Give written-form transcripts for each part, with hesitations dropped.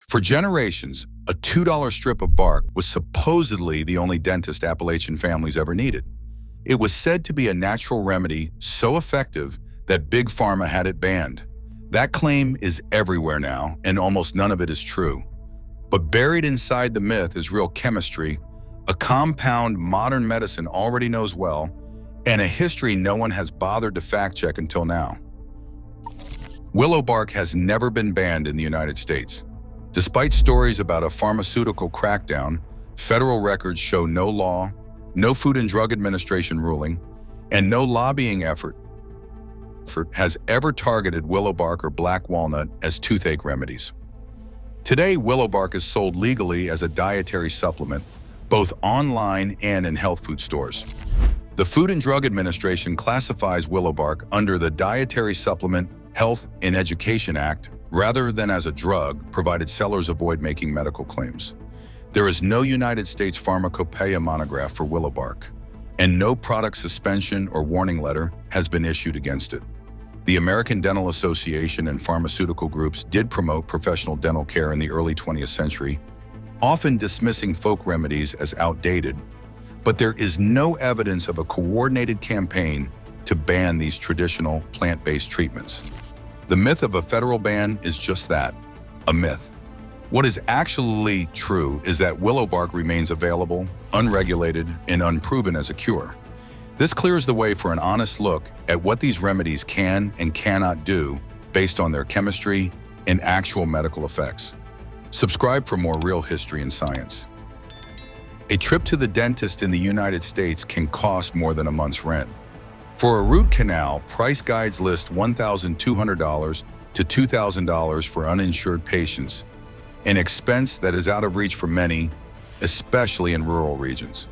For generations, a $2 strip of bark was supposedly the only dentist Appalachian families ever needed. It was said to be a natural remedy so effective that Big Pharma had it banned. That claim is everywhere now, and almost none of it is true. But buried inside the myth is real chemistry, a compound modern medicine already knows well, and a history no one has bothered to fact-check until now. Willow bark has never been banned in the United States. Despite stories about a pharmaceutical crackdown, federal records show no law, no Food and Drug Administration ruling, and no lobbying effort has ever targeted willow bark or black walnut as toothache remedies. Today, willow bark is sold legally as a dietary supplement, both online and in health food stores. The Food and Drug Administration classifies willow bark under the Dietary Supplement Health and Education Act rather than as a drug, provided sellers avoid making medical claims. There is no United States pharmacopoeia monograph for willow bark, and no product suspension or warning letter has been issued against it. The American Dental Association and pharmaceutical groups did promote professional dental care in the early 20th century, often dismissing folk remedies as outdated, but there is no evidence of a coordinated campaign to ban these traditional plant-based treatments. The myth of a federal ban is just that, a myth. What is actually true is that willow bark remains available, unregulated, and unproven as a cure. This clears the way for an honest look at what these remedies can and cannot do based on their chemistry and actual medical effects. Subscribe for more real history and science. A trip to the dentist in the United States can cost more than a month's rent. For a root canal, price guides list $1,200 to $2,000 for uninsured patients, an expense that is out of reach for many, especially in rural regions.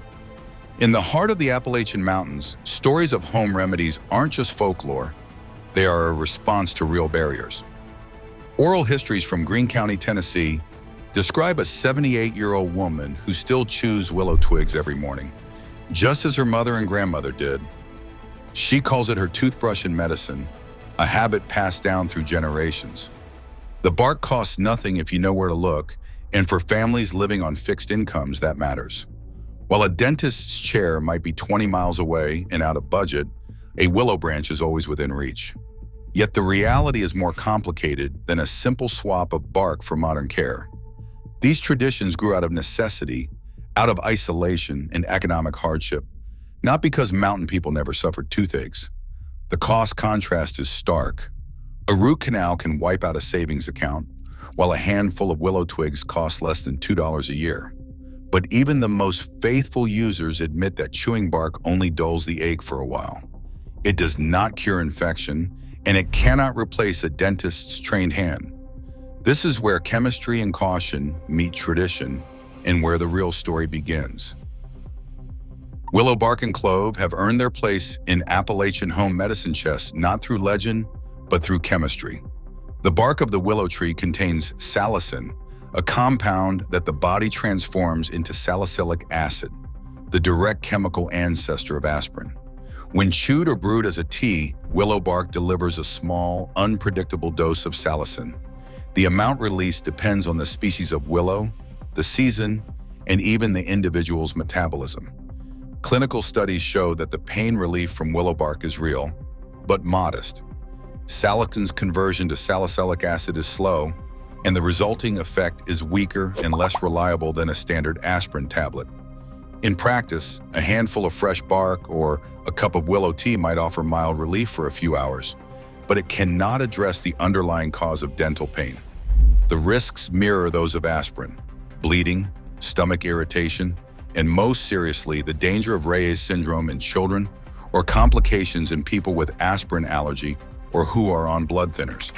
In the heart of the Appalachian Mountains, stories of home remedies aren't just folklore, they are a response to real barriers. Oral histories from Greene County, Tennessee, describe a 78-year-old woman who still chews willow twigs every morning, just as her mother and grandmother did. She calls it her toothbrush and medicine, a habit passed down through generations. The bark costs nothing if you know where to look, and for families living on fixed incomes, that matters. While a dentist's chair might be 20 miles away and out of budget, a willow branch is always within reach. Yet the reality is more complicated than a simple swap of bark for modern care. These traditions grew out of necessity, out of isolation and economic hardship, not because mountain people never suffered toothaches. The cost contrast is stark. A root canal can wipe out a savings account, while a handful of willow twigs costs less than $2 a year. But even the most faithful users admit that chewing bark only dulls the ache for a while. It does not cure infection, and it cannot replace a dentist's trained hand. This is where chemistry and caution meet tradition, and where the real story begins. Willow bark and clove have earned their place in Appalachian home medicine chests not through legend, but through chemistry. The bark of the willow tree contains salicin, a compound that the body transforms into salicylic acid, the direct chemical ancestor of aspirin. When chewed or brewed as a tea, willow bark delivers a small, unpredictable dose of salicin. The amount released depends on the species of willow, the season, and even the individual's metabolism. Clinical studies show that the pain relief from willow bark is real, but modest. Salicin's conversion to salicylic acid is slow, and the resulting effect is weaker and less reliable than a standard aspirin tablet. In practice, a handful of fresh bark or a cup of willow tea might offer mild relief for a few hours, but it cannot address the underlying cause of dental pain. The risks mirror those of aspirin: bleeding, stomach irritation, and most seriously, the danger of Reyes syndrome in children or complications in people with aspirin allergy or who are on blood thinners.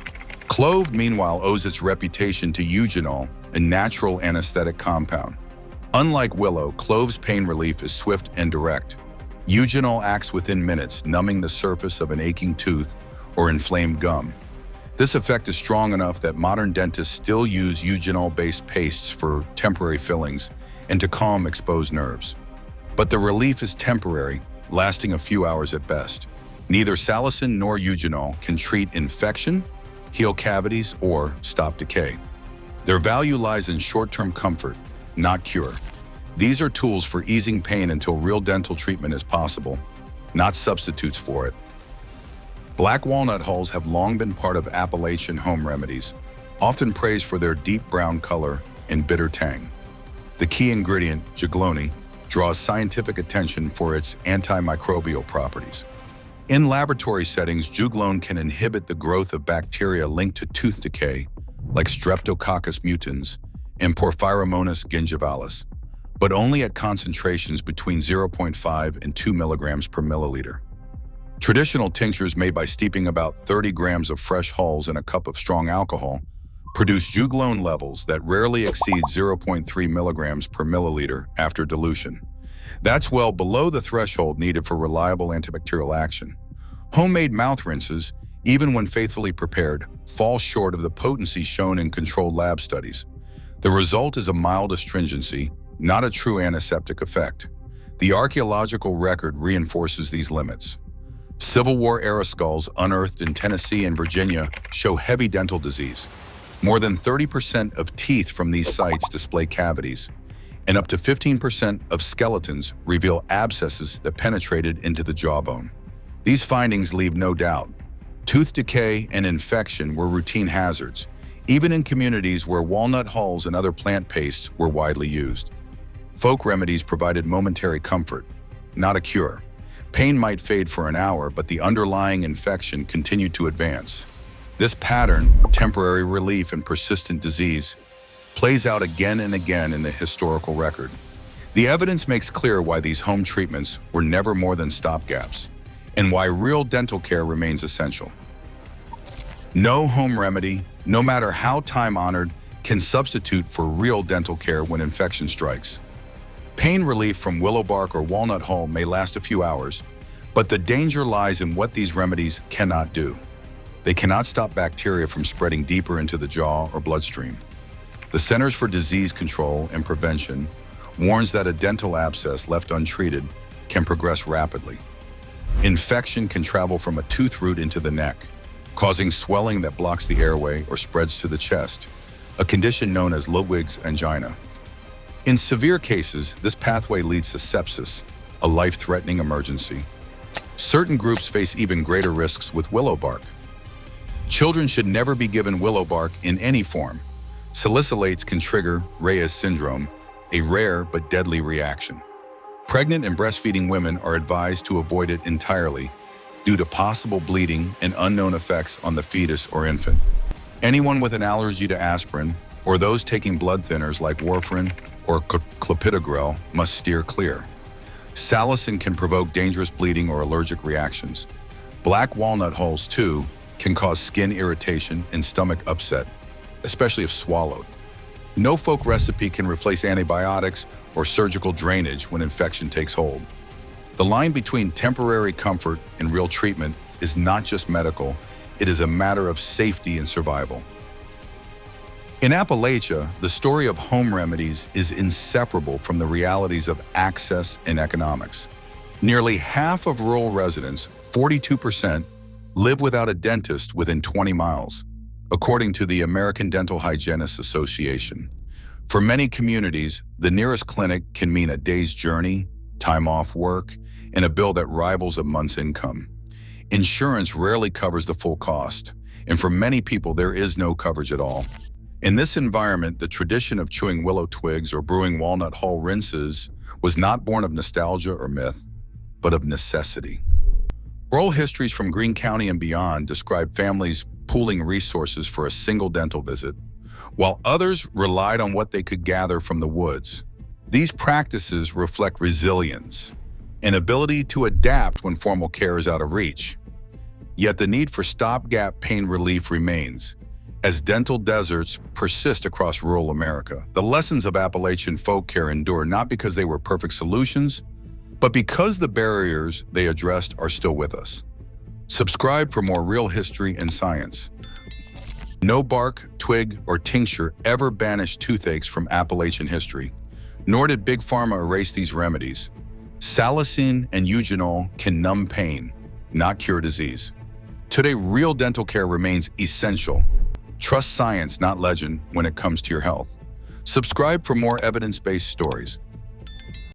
Clove, meanwhile, owes its reputation to eugenol, a natural anesthetic compound. Unlike willow, clove's pain relief is swift and direct. Eugenol acts within minutes, numbing the surface of an aching tooth or inflamed gum. This effect is strong enough that modern dentists still use eugenol-based pastes for temporary fillings and to calm exposed nerves. But the relief is temporary, lasting a few hours at best. Neither salicin nor eugenol can treat infection, heal cavities, or stop decay. Their value lies in short-term comfort, not cure. These are tools for easing pain until real dental treatment is possible, not substitutes for it. Black walnut hulls have long been part of Appalachian home remedies, often praised for their deep brown color and bitter tang. The key ingredient, juglone, draws scientific attention for its antimicrobial properties. In laboratory settings, juglone can inhibit the growth of bacteria linked to tooth decay, like Streptococcus mutans and Porphyromonas gingivalis, but only at concentrations between 0.5 and 2 milligrams per milliliter. Traditional tinctures made by steeping about 30 grams of fresh hulls in a cup of strong alcohol produce juglone levels that rarely exceed 0.3 milligrams per milliliter after dilution. That's well below the threshold needed for reliable antibacterial action. Homemade mouth rinses, even when faithfully prepared, fall short of the potency shown in controlled lab studies. The result is a mild astringency, not a true antiseptic effect. The archaeological record reinforces these limits. Civil War-era skulls unearthed in Tennessee and Virginia show heavy dental disease. More than 30% of teeth from these sites display cavities, and up to 15% of skeletons reveal abscesses that penetrated into the jawbone. These findings leave no doubt. Tooth decay and infection were routine hazards, even in communities where walnut hulls and other plant pastes were widely used. Folk remedies provided momentary comfort, not a cure. Pain might fade for an hour, but the underlying infection continued to advance. This pattern, temporary relief and persistent disease, plays out again and again in the historical record. The evidence makes clear why these home treatments were never more than stopgaps, and why real dental care remains essential. No home remedy, no matter how time-honored, can substitute for real dental care when infection strikes. Pain relief from willow bark or walnut hull may last a few hours, but the danger lies in what these remedies cannot do. They cannot stop bacteria from spreading deeper into the jaw or bloodstream. The Centers for Disease Control and Prevention warns that a dental abscess left untreated can progress rapidly. Infection can travel from a tooth root into the neck, causing swelling that blocks the airway or spreads to the chest, a condition known as Ludwig's angina. In severe cases, this pathway leads to sepsis, a life-threatening emergency. Certain groups face even greater risks with willow bark. Children should never be given willow bark in any form. Salicylates can trigger Reyes syndrome, a rare but deadly reaction. Pregnant and breastfeeding women are advised to avoid it entirely due to possible bleeding and unknown effects on the fetus or infant. Anyone with an allergy to aspirin or those taking blood thinners like warfarin or clopidogrel must steer clear. Salicin can provoke dangerous bleeding or allergic reactions. Black walnut hulls, too, can cause skin irritation and stomach upset, especially if swallowed. No folk recipe can replace antibiotics or surgical drainage when infection takes hold. The line between temporary comfort and real treatment is not just medical, it is a matter of safety and survival. In Appalachia, the story of home remedies is inseparable from the realities of access and economics. Nearly half of rural residents, 42%, live without a dentist within 20 miles, according to the American Dental Hygienists Association. For many communities, the nearest clinic can mean a day's journey, time off work, and a bill that rivals a month's income. Insurance rarely covers the full cost, and for many people, there is no coverage at all. In this environment, the tradition of chewing willow twigs or brewing walnut hull rinses was not born of nostalgia or myth, but of necessity. Oral histories from Greene County and beyond describe families pooling resources for a single dental visit, while others relied on what they could gather from the woods. These practices reflect resilience, an ability to adapt when formal care is out of reach. Yet the need for stopgap pain relief remains, as dental deserts persist across rural America. The lessons of Appalachian folk care endure not because they were perfect solutions, but because the barriers they addressed are still with us. Subscribe for more real history and science. No bark, twig, or tincture ever banished toothaches from Appalachian history, nor did Big Pharma erase these remedies. Salicin and eugenol can numb pain, not cure disease. Today, real dental care remains essential, Trust science, not legend, when it comes to your health. Subscribe for more evidence-based stories.